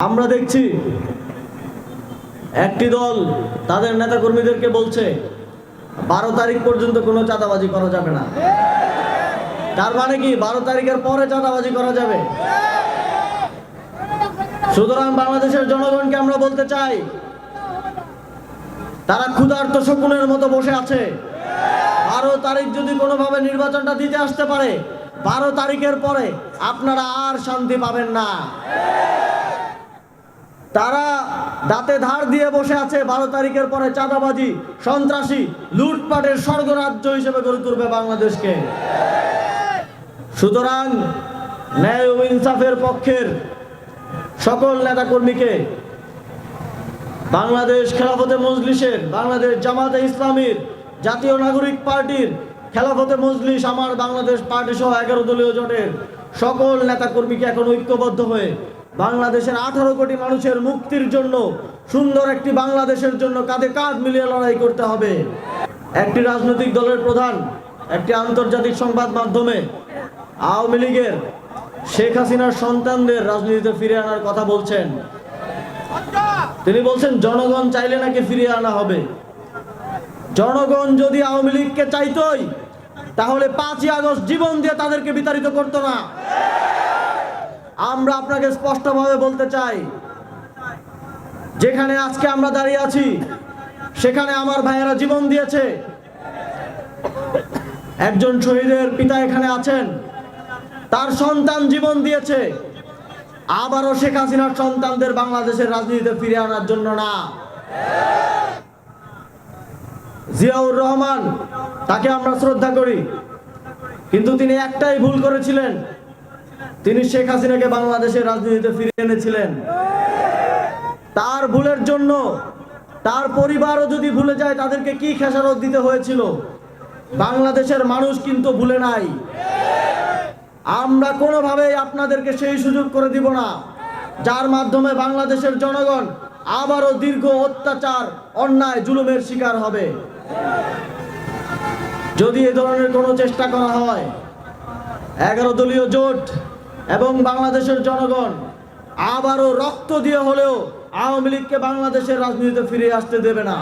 আমরা দেখছি একটি দল তাদের নেতাকর্মীদেরকে বলছে 12 তারিখ পর্যন্ত কোনো চাঁদাবাজি করা যাবে না। তার মানে কি 12 তারিখের পরে চাঁদাবাজি করা যাবে? সুতরাং বাংলাদেশের জনগণকে আমরা বলতে চাই, তারা ক্ষুধার্ত শকুনের মতো বসে আছে। 12 তারিখ যদি কোনোভাবে নির্বাচনটা দিতে আসতে পারে, 12 তারিখের পরে আপনারা আর শান্তি পাবেন না। তারা দাঁতে ধার দিয়ে বসে আছে 12 তারিখের পরে চাঁদাবাজি, সন্ত্রাসী, লুটপাটের স্বর্গরাজ্য হিসেবে গড়ে তুলবে বাংলাদেশকে। সুতরাং ন্যায় ও ইনসাফের পক্ষের সকল নেতাকর্মীকে, বাংলাদেশ খেলাফতে মজলিসের, বাংলাদেশ জামাতে ইসলামীর, জাতীয় নাগরিক পার্টির, খেলাফতে মজলিস, আমার বাংলাদেশ পার্টি সহ 11 দলীয় জোটের সকল নেতাকর্মীকে এখন ঐক্যবদ্ধ হয়ে বাংলাদেশের 18 কোটি মানুষের মুক্তির জন্য, সুন্দর একটি বাংলাদেশের জন্য কাঁধে কাঁধ মিলিয়ে লড়াই করতে হবে। একটি রাজনৈতিক দলের প্রধান একটি আন্তর্জাতিক সংবাদ মাধ্যমে আওয়ামী লীগের শেখ হাসিনার সন্তানদের রাজনীতিতে ফিরে আনার কথা বলছেন। তিনি বলছেন জনগণ চাইলে নাকি ফিরিয়ে আনা হবে। জনগণ যদি আওয়ামী লীগকে চাইতই তাহলে 5ই আগস্ট জীবন দিয়ে তাদেরকে বিতাড়িত করতো না। আমরা আপনাকে স্পষ্টভাবে বলতে চাই, যেখানে আজকে আমরা দাঁড়িয়ে আছি সেখানে আমার ভাইয়েরা জীবন দিয়েছে। একজন শহীদের পিতা এখানে আছেন, তার সন্তান জীবন দিয়েছে। আবারও শেখ হাসিনার সন্তানদের বাংলাদেশের রাজনীতিতে ফিরে আনার জন্য না। জিয়াউর রহমান, তাকে আমরা শ্রদ্ধা করি, কিন্তু তিনি একটাই ভুল করেছিলেন, তিনি শেখ হাসিনাকে বাংলাদেশের রাজনীতিতে ফিরিয়ে এনেছিলেন। তার ভুলের জন্য তার পরিবারও যদি ভুলে যায় তাদেরকে কি খেসারত দিতে হয়েছিল, বাংলাদেশের মানুষ কিন্তু ভুলে নাই। আমরা কোনোভাবেই আপনাদেরকে সেই সুযোগ করে দিব না যার মাধ্যমে বাংলাদেশের জনগণ আবারও দীর্ঘ অত্যাচার, অন্যায়, জুলুমের শিকার হবে। যদি এ ধরনের কোনো চেষ্টা করা হয়, 11 দলীয় জোট এবং বাংলাদেশের জনগণ আবারও রক্ত দিয়ে হলেও আওয়ামী লীগকে বাংলাদেশের রাজনীতিতে ফিরে আসতে দেবে না।